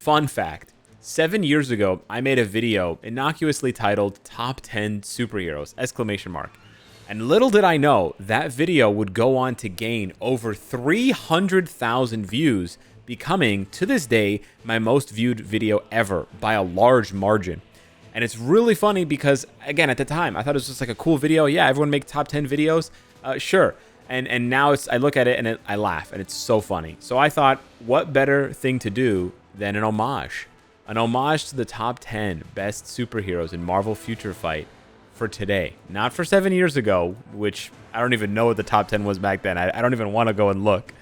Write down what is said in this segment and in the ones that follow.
Fun fact, 7 years ago, I made a video innocuously titled Top 10 Superheroes, exclamation mark. And little did I know, that video would go on to gain over 300,000 views, becoming, to this day, my most viewed video ever by a large margin. And it's really funny because, again, at the time, I thought it was just like a cool video. Yeah, everyone make top 10 videos. Sure. And now I look at it and I laugh, and it's so funny. So I thought, what better thing to do than an homage? An homage to the top 10 best superheroes in Marvel Future Fight for today. Not for 7 years ago, which I don't even know what the top 10 was back then. I don't even want to go and look.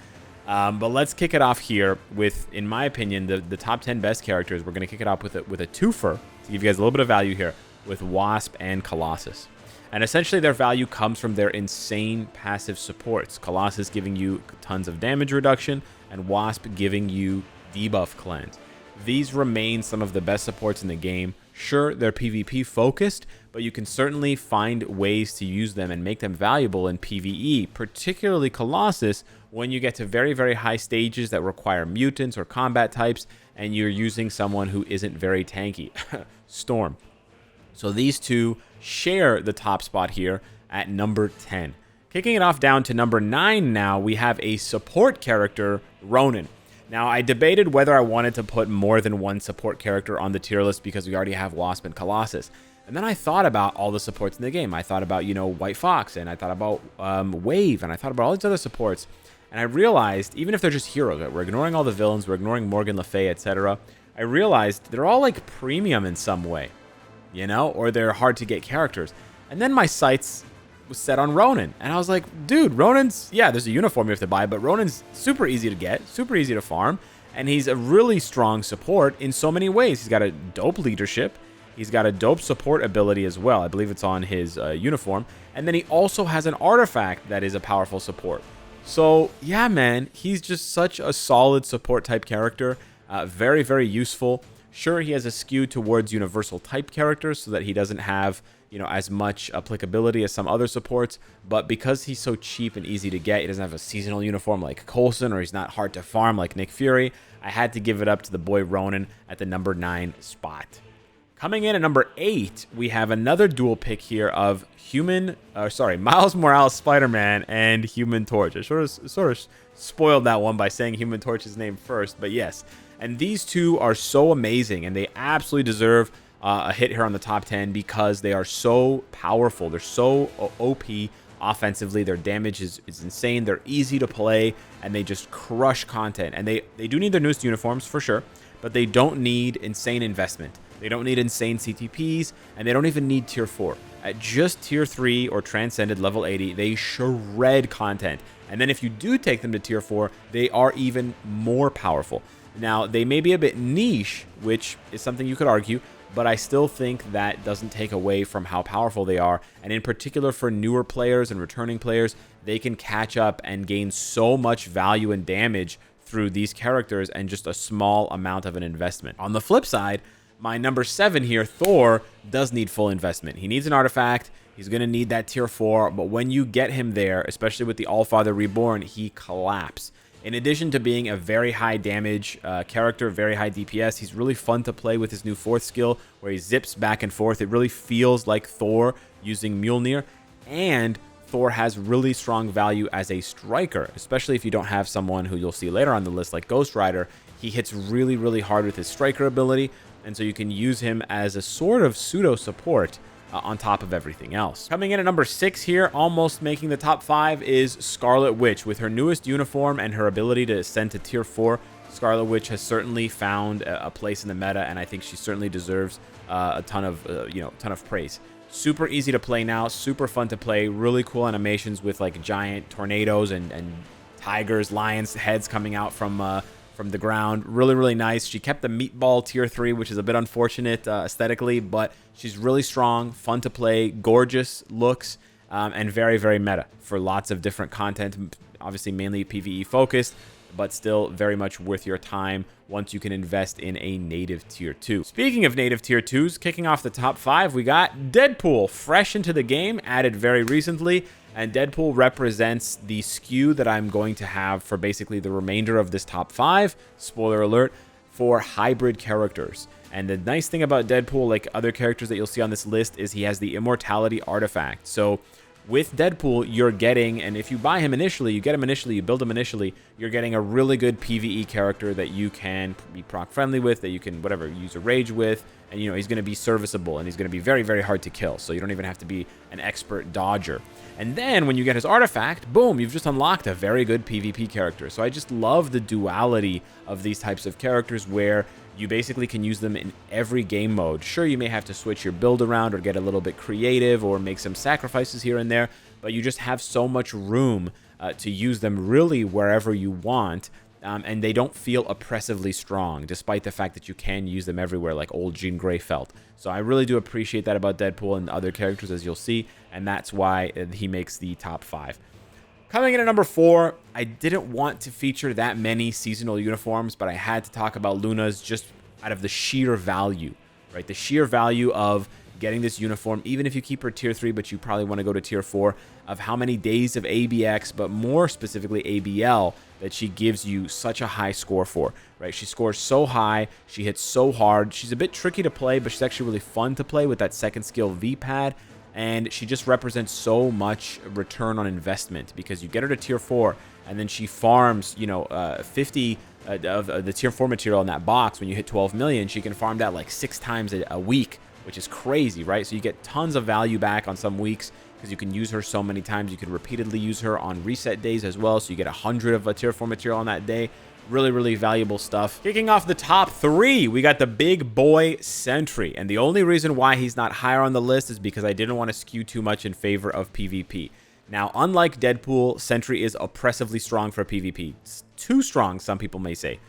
But let's kick it off here with, in my opinion, the top 10 best characters. We're going to kick it off with a twofer to give you guys a little bit of value here with Wasp and Colossus. And essentially their value comes from their insane passive supports. Colossus giving you tons of damage reduction and Wasp giving you debuff cleanse. These remain some of the best supports in the game. Sure, they're PvP focused, but you can certainly find ways to use them and make them valuable in PvE, particularly Colossus when you get to very, very high stages that require mutants or combat types and you're using someone who isn't very tanky. Storm. So these two share the top spot here at number 10. Kicking it off down to number 9 now, we have a support character, Ronin. Now, I debated whether I wanted to put more than one support character on the tier list because we already have Wasp and Colossus. And then I thought about all the supports in the game. I thought about, White Fox, and I thought about Wave, and I thought about all these other supports. And I realized, even if they're just heroes, right, we're ignoring all the villains, we're ignoring Morgan Le Fay, etc. I realized they're all like premium in some way, or they're hard to get characters. And then my sights was set on Ronin, and I was like, dude, Ronin's, yeah, there's a uniform you have to buy, but Ronin's super easy to get, super easy to farm, and he's a really strong support in so many ways. He's got a dope leadership, he's got a dope support ability as well. I believe it's on his uniform, and then he also has an artifact that is a powerful support. So yeah, man, he's just such a solid support type character, very, very useful. Sure, he has a skew towards universal type characters so that he doesn't have as much applicability as some other supports, but because he's so cheap and easy to get, he doesn't have a seasonal uniform like Coulson, or he's not hard to farm like Nick Fury, I had to give it up to the boy Ronin at the number 9 spot. Coming in at number 8, we have another dual pick here of Miles Morales Spider-Man and Human Torch. I sort of spoiled that one by saying Human Torch's name first, but yes. And these two are so amazing, and they absolutely deserve a hit here on the top 10 because they are so powerful. They're so OP offensively. Their damage is insane. They're easy to play, and they just crush content. And they do need their newest uniforms for sure, but they don't need insane investment. They don't need insane CTPs, and they don't even need tier 4. At just tier 3 or transcended level 80, they shred content. And then if you do take them to tier 4, they are even more powerful. Now, they may be a bit niche, which is something you could argue, but I still think that doesn't take away from how powerful they are. And in particular for newer players and returning players, they can catch up and gain so much value and damage through these characters and just a small amount of an investment. On the flip side, my number 7 here, Thor, does need full investment. He needs an artifact. He's going to need that tier 4, but when you get him there, especially with the Allfather Reborn, he collapses. In addition to being a very high damage character, very high DPS, he's really fun to play with his new 4th skill where he zips back and forth. It really feels like Thor using Mjolnir, and Thor has really strong value as a striker, especially if you don't have someone who you'll see later on the list like Ghost Rider. He hits really, really hard with his striker ability, and so you can use him as a sort of pseudo support on top of everything else. Coming in at number 6 here, almost making the top 5, is Scarlet Witch. With her newest uniform and her ability to ascend to tier 4, Scarlet Witch has certainly found a place in the meta, and I think she certainly deserves a ton of praise. Super easy to play now, super fun to play, really cool animations with like giant tornadoes and tigers, lions heads coming out from the ground. Really, really nice. She kept the meatball tier 3, which is a bit unfortunate aesthetically, but she's really strong, fun to play, gorgeous looks, and very, very meta for lots of different content. Obviously, mainly PvE focused, but still very much worth your time once you can invest in a native tier 2. Speaking of native tier 2s, kicking off the top 5, we got Deadpool, fresh into the game, added very recently. And Deadpool represents the skew that I'm going to have for basically the remainder of this top 5. Spoiler alert. for hybrid characters. And the nice thing about Deadpool, like other characters that you'll see on this list, is he has the immortality artifact. So with Deadpool, you're getting, and if you buy him initially, you get him initially, you build him initially, you're getting a really good PvE character that you can be proc friendly with, that you can, whatever, use a rage with, and you know, he's going to be serviceable, and he's going to be very, very hard to kill, so you don't even have to be an expert dodger. And then when you get his artifact, boom, you've just unlocked a very good PvP character. So I just love the duality of these types of characters where you basically can use them in every game mode. Sure, you may have to switch your build around or get a little bit creative or make some sacrifices here and there, but you just have so much room to use them really wherever you want, and they don't feel oppressively strong, despite the fact that you can use them everywhere, like old Jean Grey felt. So I really do appreciate that about Deadpool and other characters, as you'll see, and that's why he makes the top 5. Coming in at number 4, I didn't want to feature that many seasonal uniforms, but I had to talk about Luna's just out of the sheer value, right? The sheer value of getting this uniform, even if you keep her tier 3, but you probably want to go to tier 4, of how many days of ABX, but more specifically ABL, that she gives you such a high score for, right? She scores so high, she hits so hard. She's a bit tricky to play, but she's actually really fun to play with that second skill V-pad. And she just represents so much return on investment because you get her to tier 4 and then she farms, you know, 50 of the tier 4 material in that box. When you hit 12 million, she can farm that like 6 times a week, which is crazy, right? So you get tons of value back on some weeks because you can use her so many times. You can repeatedly use her on reset days as well. So you get 100 of a tier 4 material on that day. Really, really valuable stuff. Kicking off the top 3, we got the big boy Sentry. And the only reason why he's not higher on the list is because I didn't want to skew too much in favor of PvP. Now, unlike Deadpool, Sentry is oppressively strong for PvP. It's too strong, some people may say.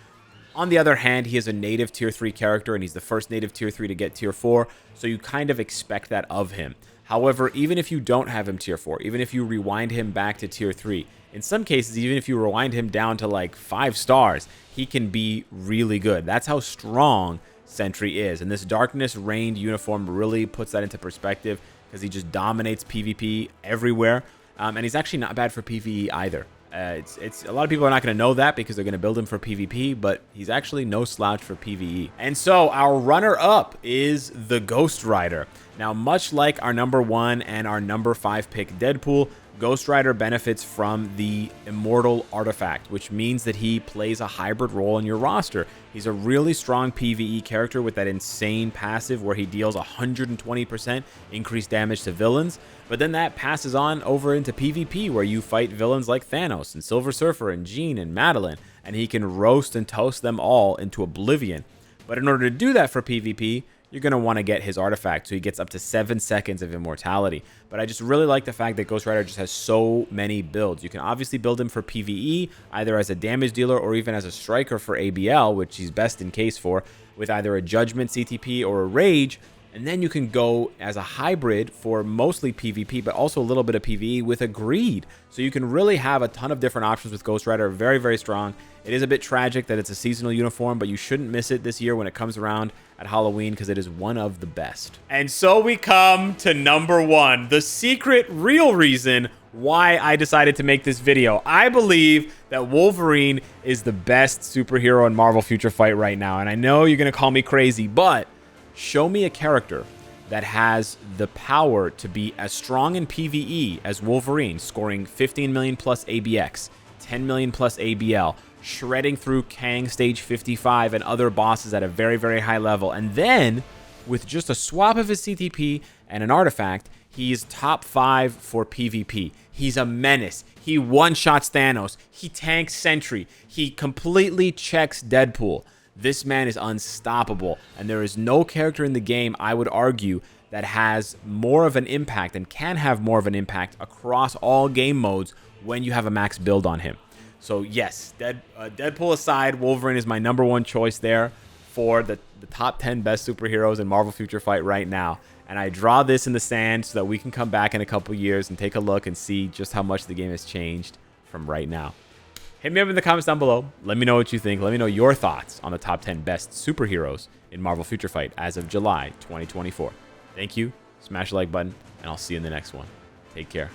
On the other hand, he is a native tier 3 character, and he's the first native tier 3 to get tier 4, so you kind of expect that of him. However, even if you don't have him tier 4, even if you rewind him back to tier 3, in some cases, even if you rewind him down to like 5 stars, he can be really good. That's how strong Sentry is. And this Darkness Reigned uniform really puts that into perspective because he just dominates PvP everywhere. And he's actually not bad for PvE either. It's a lot of people are not going to know that because they're going to build him for PvP, but he's actually no slouch for PvE. And so our runner-up is the Ghost Rider. Now, much like our number 1 and our number 5 pick Deadpool, Ghost Rider benefits from the Immortal Artifact, which means that he plays a hybrid role in your roster. He's a really strong PvE character with that insane passive where he deals 120% increased damage to villains, but then that passes on over into PvP where you fight villains like Thanos and Silver Surfer and Jean and Madeline, and he can roast and toast them all into oblivion. But in order to do that for PvP, you're going to want to get his artifact, so he gets up to 7 seconds of immortality. But I just really like the fact that Ghost Rider just has so many builds. You can obviously build him for PvE, either as a damage dealer or even as a striker for ABL, which he's best in case for, with either a Judgment CTP or a Rage. And then you can go as a hybrid for mostly PvP, but also a little bit of PvE with a Greed. So you can really have a ton of different options with Ghost Rider. Very, very strong. It is a bit tragic that it's a seasonal uniform, but you shouldn't miss it this year when it comes around at Halloween because it is one of the best. And so we come to number 1, the secret real reason why I decided to make this video. I believe that Wolverine is the best superhero in Marvel Future Fight right now. And I know you're going to call me crazy, but show me a character that has the power to be as strong in PvE as Wolverine, scoring 15 million plus ABX, 10 million plus ABL, shredding through Kang stage 55 and other bosses at a very, very high level. And then, with just a swap of his CTP and an artifact, he's top 5 for PvP. He's a menace. He one-shots Thanos. He tanks Sentry. He completely checks Deadpool. This man is unstoppable, and there is no character in the game, I would argue, that has more of an impact and can have more of an impact across all game modes when you have a max build on him. So yes, Deadpool aside, Wolverine is my number 1 choice there for the top 10 best superheroes in Marvel Future Fight right now. And I draw this in the sand so that we can come back in a couple years and take a look and see just how much the game has changed from right now. Hit me up in the comments down below. Let me know what you think. Let me know your thoughts on the top 10 best superheroes in Marvel Future Fight as of July 2024. Thank you. Smash the like button, and I'll see you in the next one. Take care.